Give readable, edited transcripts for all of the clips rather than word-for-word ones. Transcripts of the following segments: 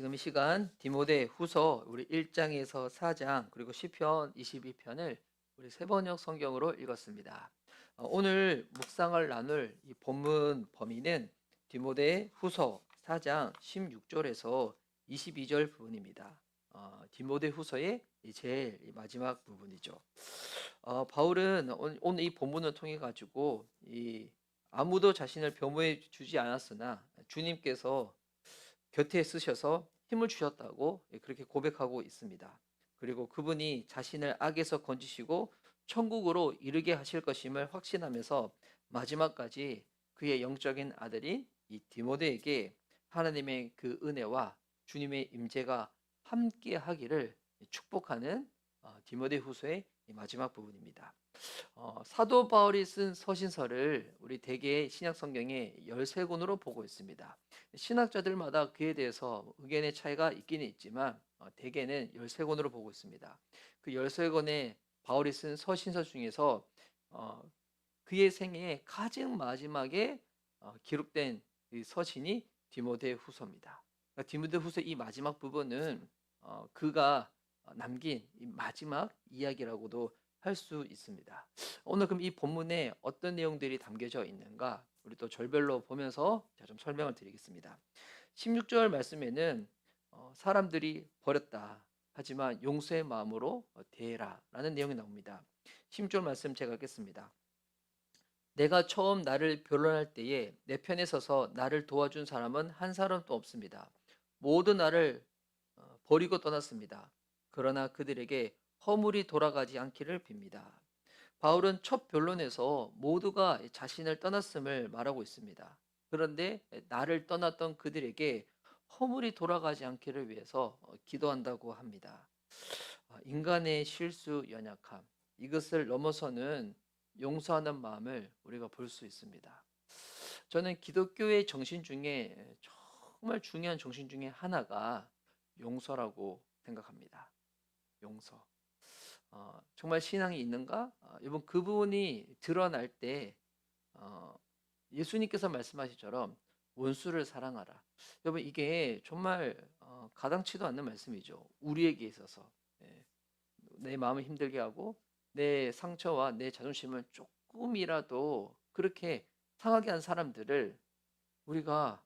지금 이 시간 디모데 후서 우리 1장에서 4장 그리고 시편 22편을 우리 세번역 성경으로 읽었습니다. 오늘 묵상을 나눌 이 본문 범위는 디모데 후서 4장 16절에서 22절 부분입니다. 디모데 후서의 제일 마지막 부분이죠. 바울은 오늘 이 본문을 통해 가지고 이 아무도 자신을 변호해 주지 않았으나 주님께서 곁에 쓰셔서 힘을 주셨다고 그렇게 고백하고 있습니다. 그리고 그분이 자신을 악에서 건지시고 천국으로 이르게 하실 것임을 확신하면서 마지막까지 그의 영적인 아들인 이 디모데에게 하나님의 그 은혜와 주님의 임재가 함께 하기를 축복하는 디모데 후서의 마지막 부분입니다. 사도 바울이 쓴 서신서를 우리 대개 신약 성경에 13권으로 보고 있습니다. 신학자들마다 그에 대해서 의견의 차이가 있기는 있지만 대개는 13권으로 보고 있습니다. 그 13권의 바울이 쓴 서신서 중에서 어, 그의 생애의 가장 마지막에 기록된 이 서신이 디모데 후서입니다. 그러니까 디모데 후서 이 마지막 부분은 그가 남긴 이 마지막 이야기라고도 할 수 있습니다. 오늘 그럼 이 본문에 어떤 내용들이 담겨져 있는가 우리 또 절별로 보면서 제가 좀 설명을 드리겠습니다. 16절 말씀에는 사람들이 버렸다 하지만 용서의 마음으로 대해라 라는 내용이 나옵니다. 16절 말씀 제가 읽겠습니다. 내가 처음 나를 변론할 때에 내 편에 서서 나를 도와준 사람은 한 사람도 없습니다. 모두 나를 버리고 떠났습니다. 그러나 그들에게 허물이 돌아가지 않기를 빕니다. 바울은 첫 변론에서 모두가 자신을 떠났음을 말하고 있습니다. 그런데 나를 떠났던 그들에게 허물이 돌아가지 않기를 위해서 기도한다고 합니다. 인간의 실수, 연약함, 이것을 넘어서는 용서하는 마음을 우리가 볼 수 있습니다. 저는 기독교의 정신 중에 정말 중요한 정신 중에 하나가 용서라고 생각합니다. 용서. 정말 신앙이 있는가? 여러분 그 부분이 드러날 때 어, 예수님께서 말씀하시처럼 원수를 사랑하라. 여러분 이게 정말 가당치도 않는 말씀이죠. 우리에게 있어서 예, 내 마음을 힘들게 하고 내 상처와 내 자존심을 조금이라도 그렇게 상하게 한 사람들을 우리가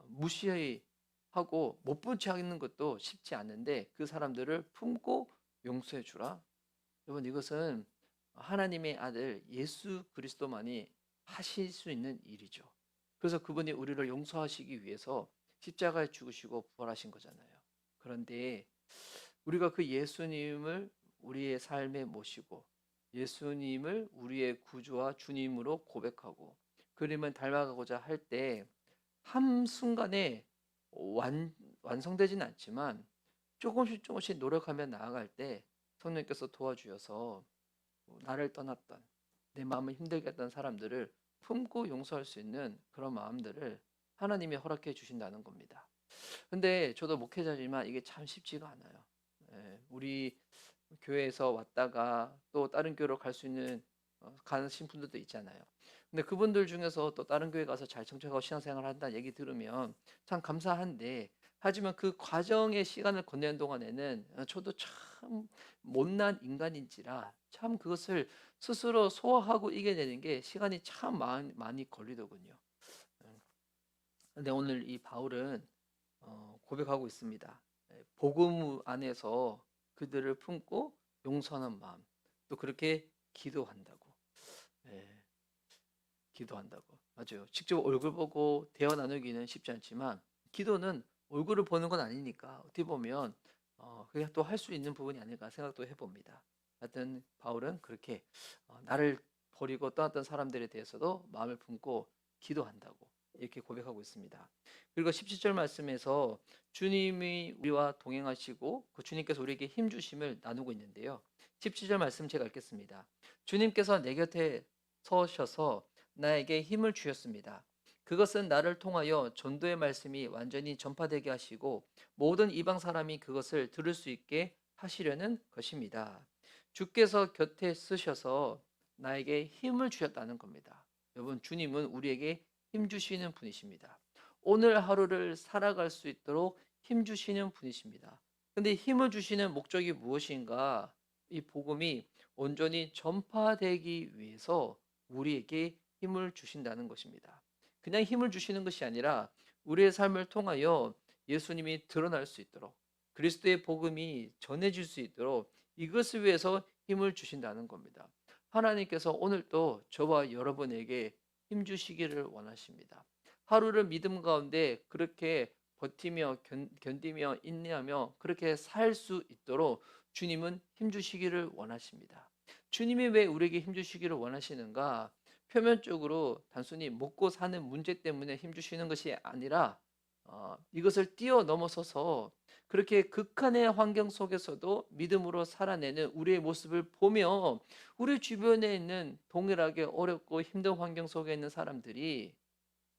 무시하고 못 본 채 하는 것도 쉽지 않은데 그 사람들을 품고 용서해 주라. 여러분 이것은 하나님의 아들 예수 그리스도만이 하실 수 있는 일이죠. 그래서 그분이 우리를 용서하시기 위해서 십자가에 죽으시고 부활하신 거잖아요. 그런데 우리가 그 예수님을 우리의 삶에 모시고 예수님을 우리의 구주와 주님으로 고백하고 그림을 닮아가고자 할 때 한순간에 완성되지는 않지만 조금씩 조금씩 노력하며 나아갈 때 성령께서 도와주셔서 나를 떠났던 내 마음을 힘들게 했던 사람들을 품고 용서할 수 있는 그런 마음들을 하나님이 허락해 주신다는 겁니다. 근데 저도 목회자지만 이게 참 쉽지가 않아요. 우리 교회에서 왔다가 또 다른 교회로 갈 수 있는 가신 분들도 있잖아요. 근데 그분들 중에서 또 다른 교회 가서 잘 청취하고 신앙생활을 한다는 얘기 들으면 참 감사한데 하지만 그 과정의 시간을 건네는 동안에는 저도 참 못난 인간인지라 참 그것을 스스로 소화하고 이겨내는 게 시간이 참 많이 걸리더군요. 근데 오늘 이 바울은 고백하고 있습니다. 복음 안에서 그들을 품고 용서하는 마음, 또 그렇게 기도한다고. 예, 기도한다고. 맞아요. 직접 얼굴 보고 대화 나누기는 쉽지 않지만 기도는 얼굴을 보는 건 아니니까 어떻게 보면 그게 또 할 수 있는 부분이 아닐까 생각도 해봅니다. 하여튼 바울은 그렇게 나를 버리고 떠났던 사람들에 대해서도 마음을 품고 기도한다고 이렇게 고백하고 있습니다. 그리고 17절 말씀에서 주님이 우리와 동행하시고 그 주님께서 우리에게 힘 주심을 나누고 있는데요. 17절 말씀 제가 읽겠습니다. 주님께서 내 곁에 서셔서 나에게 힘을 주셨습니다. 그것은 나를 통하여 전도의 말씀이 완전히 전파되게 하시고 모든 이방 사람이 그것을 들을 수 있게 하시려는 것입니다. 주께서 곁에 쓰셔서 나에게 힘을 주셨다는 겁니다. 여러분, 주님은 우리에게 힘 주시는 분이십니다. 오늘 하루를 살아갈 수 있도록 힘 주시는 분이십니다. 근데 힘을 주시는 목적이 무엇인가? 이 복음이 온전히 전파되기 위해서 우리에게 힘을 주신다는 것입니다. 그냥 힘을 주시는 것이 아니라 우리의 삶을 통하여 예수님이 드러날 수 있도록, 그리스도의 복음이 전해질 수 있도록 이것을 위해서 힘을 주신다는 겁니다. 하나님께서 오늘도 저와 여러분에게 힘 주시기를 원하십니다. 하루를 믿음 가운데 그렇게 버티며 견디며 인내하며 그렇게 살 수 있도록 주님은 힘 주시기를 원하십니다. 주님이 왜 우리에게 힘 주시기를 원하시는가? 표면적으로 단순히 먹고 사는 문제 때문에 힘 주시는 것이 아니라 이것을 뛰어넘어서서 그렇게 극한의 환경 속에서도 믿음으로 살아내는 우리의 모습을 보며 우리 주변에 있는 동일하게 어렵고 힘든 환경 속에 있는 사람들이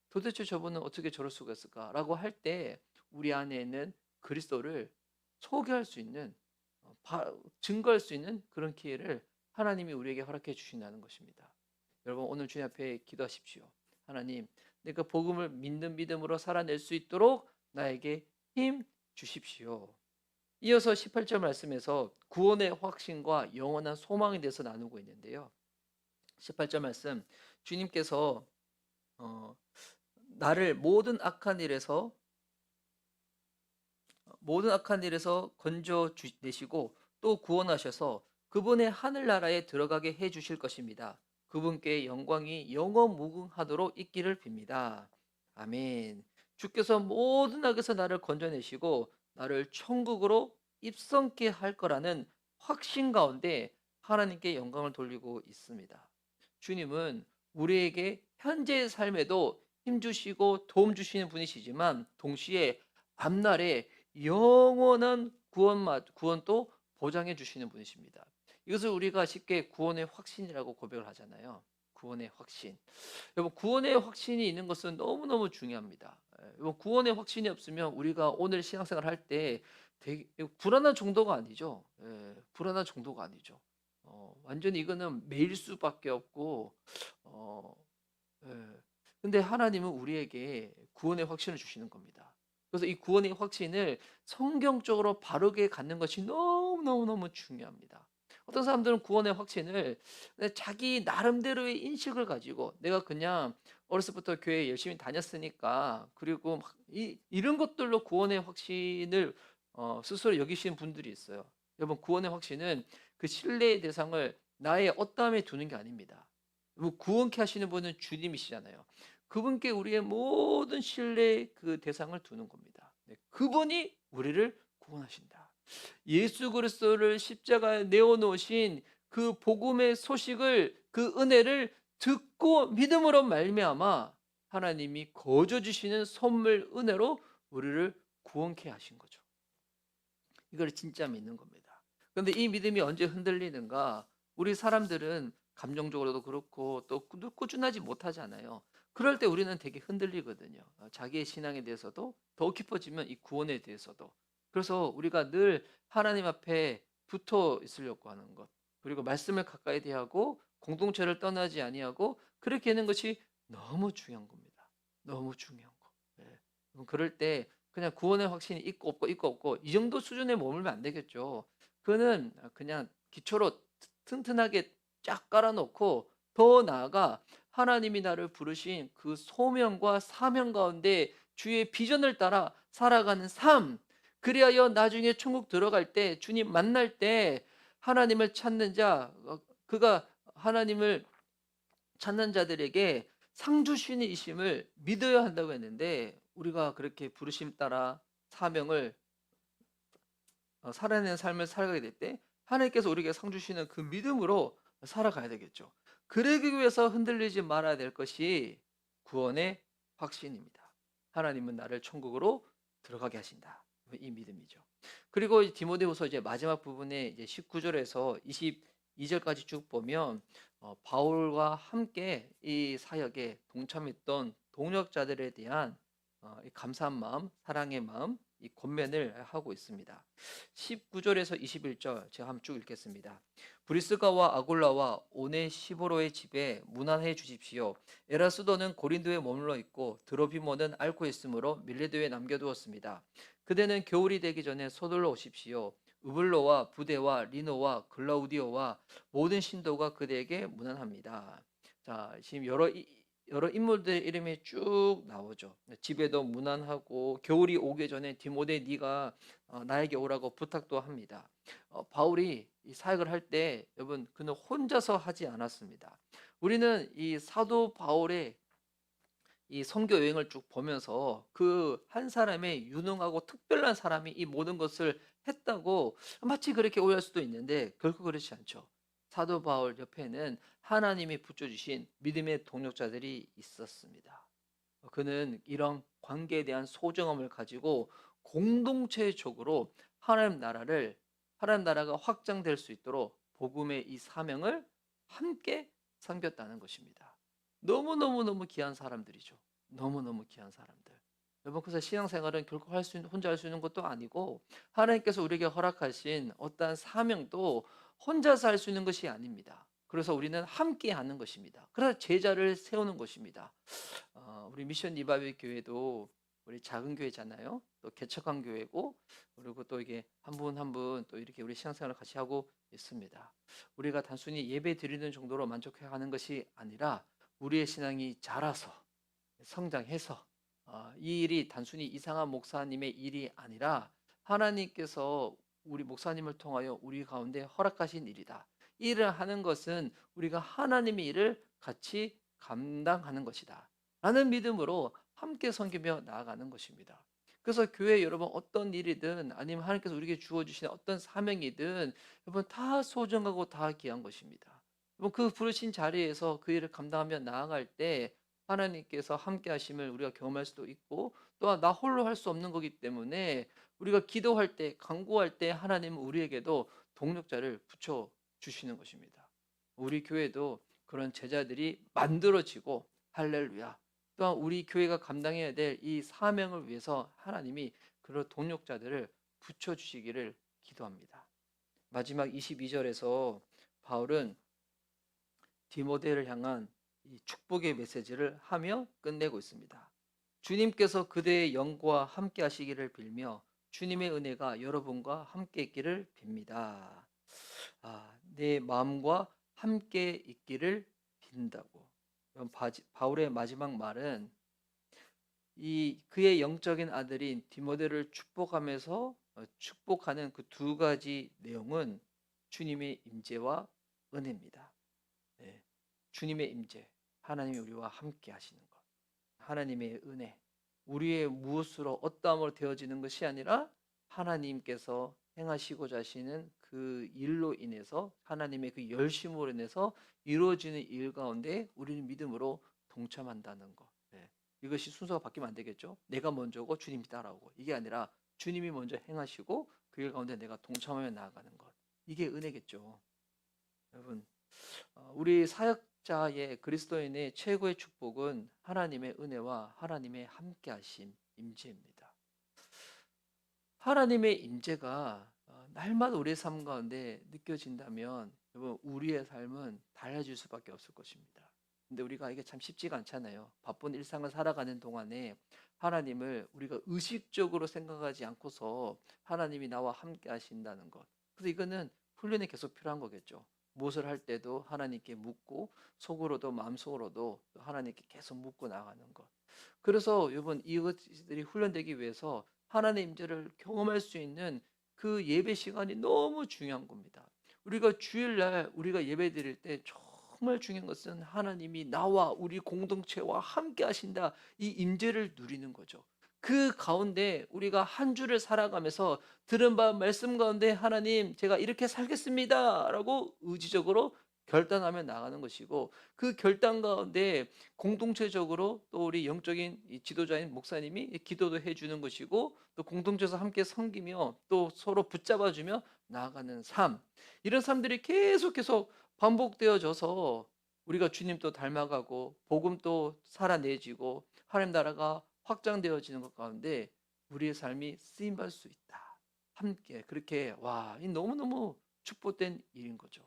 도대체 저분은 어떻게 저럴 수가 있을까라고 할 때 우리 안에 있는 그리스도를 소개할 수 있는 증거할 수 있는 그런 기회를 하나님이 우리에게 허락해 주신다는 것입니다. 여러분 오늘 주님 앞에 기도하십시오. 하나님, 내가 복음을 믿는 믿음으로 살아낼 수 있도록 나에게 힘 주십시오. 이어서 18절 말씀에서 구원의 확신과 영원한 소망에 대해서 나누고 있는데요. 18절 말씀, 주님께서 어, 나를 모든 악한 일에서 건져 내시고 또 구원하셔서 그분의 하늘나라에 들어가게 해 주실 것입니다. 그분께 영광이 영원무궁하도록 있기를 빕니다. 아멘. 주께서 모든 악에서 나를 건져내시고 나를 천국으로 입성케 할 거라는 확신 가운데 하나님께 영광을 돌리고 있습니다. 주님은 우리에게 현재의 삶에도 힘주시고 도움 주시는 분이시지만 동시에 앞날에 영원한 구원도 보장해 주시는 분이십니다. 이것을 우리가 쉽게 구원의 확신이라고 고백을 하잖아요. 구원의 확신. 여러분, 구원의 확신이 있는 것은 너무너무 중요합니다. 여러분, 구원의 확신이 없으면 우리가 오늘 신앙생활 할 때 되게 불안한 정도가 아니죠. 불안한 정도가 아니죠. 완전히 이거는 매일 수밖에 없고, 어, 예. 근데 하나님은 우리에게 구원의 확신을 주시는 겁니다. 그래서 이 구원의 확신을 성경적으로 바르게 갖는 것이 너무너무너무 중요합니다. 어떤 사람들은 구원의 확신을 자기 나름대로의 인식을 가지고 내가 그냥 어렸을 때부터 교회 열심히 다녔으니까 그리고 막 이런 것들로 구원의 확신을 스스로 여기시는 분들이 있어요. 여러분, 구원의 확신은 그 신뢰의 대상을 나의 어떠함에 두는 게 아닙니다. 구원케 하시는 분은 주님이시잖아요. 그분께 우리의 모든 신뢰의 그 대상을 두는 겁니다. 네, 그분이 우리를 구원하신다. 예수 그리스도를 십자가에 내어 놓으신 그 복음의 소식을, 그 은혜를 듣고 믿음으로 말미암아 하나님이 거저 주시는 선물 은혜로 우리를 구원케 하신 거죠. 이걸 진짜 믿는 겁니다. 그런데 이 믿음이 언제 흔들리는가? 우리 사람들은 감정적으로도 그렇고 또 꾸준하지 못하잖아요. 그럴 때 우리는 되게 흔들리거든요. 자기의 신앙에 대해서도 더 깊어지면 이 구원에 대해서도. 그래서 우리가 늘 하나님 앞에 붙어 있으려고 하는 것, 그리고 말씀을 가까이 대하고 공동체를 떠나지 아니하고 그렇게 하는 것이 너무 중요한 겁니다. 너무 중요한 거. 예. 그럴 때 그냥 구원의 확신이 있고 없고 있고 없고 이 정도 수준에 머물면 안 되겠죠. 그거는 그냥 기초로 튼튼하게 쫙 깔아놓고 더 나아가 하나님이 나를 부르신 그 소명과 사명 가운데 주의 비전을 따라 살아가는 삶, 그리하여 나중에 천국 들어갈 때 주님 만날 때 하나님을 찾는 자, 그가 하나님을 찾는 자들에게 상 주시는 이심을 믿어야 한다고 했는데 우리가 그렇게 부르심 따라 사명을 살아내는 삶을 살아가게 될 때 하나님께서 우리에게 상 주시는 그 믿음으로 살아가야 되겠죠. 그러기 위해서 흔들리지 말아야 될 것이 구원의 확신입니다. 하나님은 나를 천국으로 들어가게 하신다. 이 믿음이죠. 그리고 디모데후서 이제 마지막 부분에 이제 19절에서 22절까지 쭉 보면 바울과 함께 이 사역에 동참했던 동역자들에 대한 이 감사한 마음, 사랑의 마음, 이 권면을 하고 있습니다. 19절에서 21절 제가 한번 쭉 읽겠습니다. 브리스가와 아굴라와 오네시보로의 집에 문안해 주십시오. 에라스도는 고린도에 머물러 있고 드로비모는 앓고 있으므로 밀레도에 남겨두었습니다. 그대는 겨울이 되기 전에 서둘러 오십시오. 우블로와 부대와 리노와 글라우디오와 모든 신도가 그대에게 문안합니다. 자, 지금 여러 인물들의 이름이 쭉 나오죠. 집에도 문안하고 겨울이 오기 전에 디모데 네가 나에게 오라고 부탁도 합니다. 바울이 이 사역을 할 때 여러분 그는 혼자서 하지 않았습니다. 우리는 이 사도 바울의 이 선교 여행을 쭉 보면서 그 한 사람의 유능하고 특별한 사람이 이 모든 것을 했다고 마치 그렇게 오해할 수도 있는데 결코 그렇지 않죠. 사도 바울 옆에는 하나님이 붙여주신 믿음의 동력자들이 있었습니다. 그는 이런 관계에 대한 소중함을 가지고 공동체적으로 하나님 나라가 확장될 수 있도록 복음의 이 사명을 함께 섬겼다는 것입니다. 너무너무너무 귀한 사람들이죠. 너무너무 귀한 사람들. 여러분, 그래서 신앙생활은 결코 혼자 할 수 있는 것도 아니고 하나님께서 우리에게 허락하신 어떠한 사명도 혼자서 할 수 있는 것이 아닙니다. 그래서 우리는 함께 하는 것입니다. 그래서 제자를 세우는 것입니다. 우리 미션 리바이벌 교회도 우리 작은 교회잖아요. 또 개척한 교회고, 그리고 또 이게 한 분 한 분 또 이렇게 우리 신앙생활을 같이 하고 있습니다. 우리가 단순히 예배 드리는 정도로 만족해하는 것이 아니라 우리의 신앙이 자라서 성장해서 이 일이 단순히 이상한 목사님의 일이 아니라 하나님께서 우리 목사님을 통하여 우리 가운데 허락하신 일이다. 이 일을 하는 것은 우리가 하나님의 일을 같이 감당하는 것이다. 라는 믿음으로 함께 섬기며 나아가는 것입니다. 그래서 교회 여러분 어떤 일이든 아니면 하나님께서 우리에게 주어주신 어떤 사명이든 여러분 다 소중하고 다 귀한 것입니다. 여러분 그 부르신 자리에서 그 일을 감당하며 나아갈 때 하나님께서 함께 하심을 우리가 경험할 수도 있고 또한 나 홀로 할 수 없는 거기 때문에 우리가 기도할 때 간구할 때 하나님은 우리에게도 동력자를 붙여 주시는 것입니다. 우리 교회도 그런 제자들이 만들어지고 할렐루야. 또한 우리 교회가 감당해야 될 이 사명을 위해서 하나님이 그런 동력자들을 붙여 주시기를 기도합니다. 마지막 22절에서 바울은 디모데를 향한 이 축복의 메시지를 하며 끝내고 있습니다. 주님께서 그대의 영과 함께 하시기를 빌며 주님의 은혜가 여러분과 함께 있기를 빕니다. 내 마음과 함께 있기를 빈다고. 바울의 마지막 말은 이 그의 영적인 아들인 디모데를 축복하면서 축복하는 그 두 가지 내용은 주님의 임재와 은혜입니다. 네. 주님의 임재, 하나님이 우리와 함께 하시는 것, 하나님의 은혜, 우리의 무엇으로 어떠함으로 되어지는 것이 아니라 하나님께서 행하시고자 하시는 그 일로 인해서 하나님의 그 열심으로 인해서 이루어지는 일 가운데 우리는 믿음으로 동참한다는 것. 네. 이것이 순서가 바뀌면 안 되겠죠. 내가 먼저고 주님이 따라오고 이게 아니라 주님이 먼저 행하시고 그 일 가운데 내가 동참하며 나아가는 것. 이게 은혜겠죠. 여러분 우리 사역자의 그리스도인의 최고의 축복은 하나님의 은혜와 하나님의 함께하심, 임재입니다. 하나님의 임재가 날마다 우리의 삶 가운데 느껴진다면 여러분 우리의 삶은 달라질 수밖에 없을 것입니다. 근데 우리가 이게 참 쉽지가 않잖아요. 바쁜 일상을 살아가는 동안에 하나님을 우리가 의식적으로 생각하지 않고서 하나님이 나와 함께 하신다는 것. 그래서 이거는 훈련이 계속 필요한 거겠죠. 무엇을 할 때도 하나님께 묻고 속으로도 마음속으로도 하나님께 계속 묻고 나가는 것. 그래서 여러분 이것들이 훈련되기 위해서 하나님의 임재를 경험할 수 있는 그 예배 시간이 너무 중요한 겁니다. 우리가 주일날 우리가 예배 드릴 때 정말 중요한 것은 하나님이 나와 우리 공동체와 함께 하신다. 이 임재를 누리는 거죠. 그 가운데 우리가 한 주를 살아가면서 들은 바 말씀 가운데 하나님 제가 이렇게 살겠습니다라고 의지적으로 결단하며 나가는 것이고 그 결단 가운데 공동체적으로 또 우리 영적인 이 지도자인 목사님이 기도도 해주는 것이고 또 공동체에서 함께 섬기며 또 서로 붙잡아주며 나아가는 삶 이런 삶들이 계속 반복되어져서 우리가 주님 또 닮아가고 복음 또 살아내지고 하나님 나라가 확장되어지는 것 가운데 우리의 삶이 쓰임받을 수 있다. 함께 그렇게 이 너무너무 축복된 일인 거죠.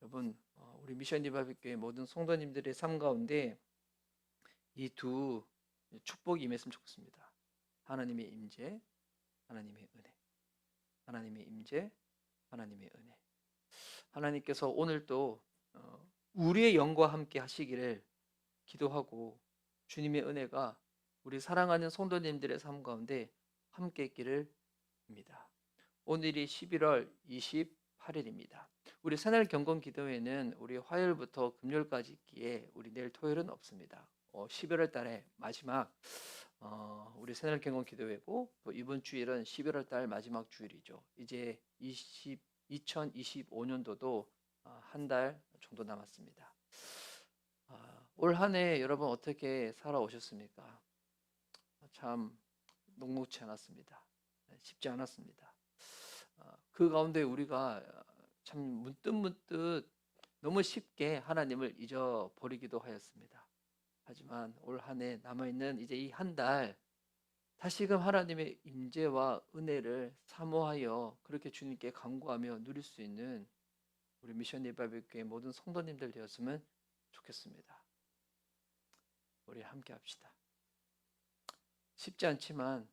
여러분 우리 미션 리바이벌 교회 모든 성도님들의 삶 가운데 이 두 축복이 임했으면 좋겠습니다. 하나님의 임재 하나님의 은혜, 하나님의 임재, 하나님의 은혜. 하나님께서 오늘도 우리의 영과 함께 하시기를 기도하고 주님의 은혜가 우리 사랑하는 성도님들의 삶 가운데 함께 있기를 빕니다. 오늘이 11월 28일입니다. 우리 새날 경건 기도회는 우리 화요일부터 금요일까지 있기에 우리 내일 토요일은 없습니다. 11월 달에 마지막 우리 새날 경건 기도회고 또 이번 주일은 11월 달 마지막 주일이죠. 이제 2025년도도 한 달 정도 남았습니다. 올 한 해 여러분 어떻게 살아오셨습니까? 참 녹록치 않았습니다. 쉽지 않았습니다. 그 가운데 우리가 참 문득문득 너무 쉽게 하나님을 잊어버리기도 하였습니다. 하지만 올 한 해 남아있는 이제 이 한 달 다시금 하나님의 임재와 은혜를 사모하여 그렇게 주님께 간구하며 누릴 수 있는 우리 미션 리바이벌교회 모든 성도님들 되었으면 좋겠습니다. 우리 함께 합시다. 쉽지 않지만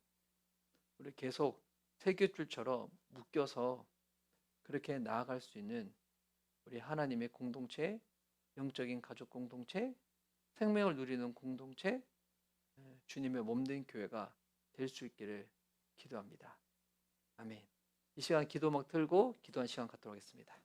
우리 계속 세귑줄처럼 묶여서 그렇게 나아갈 수 있는 우리 하나님의 공동체, 영적인 가족 공동체, 생명을 누리는 공동체, 주님의 몸된 교회가 될 수 있기를 기도합니다. 아멘. 이 시간 기도 막 틀고 기도한 시간 갖도록 하겠습니다.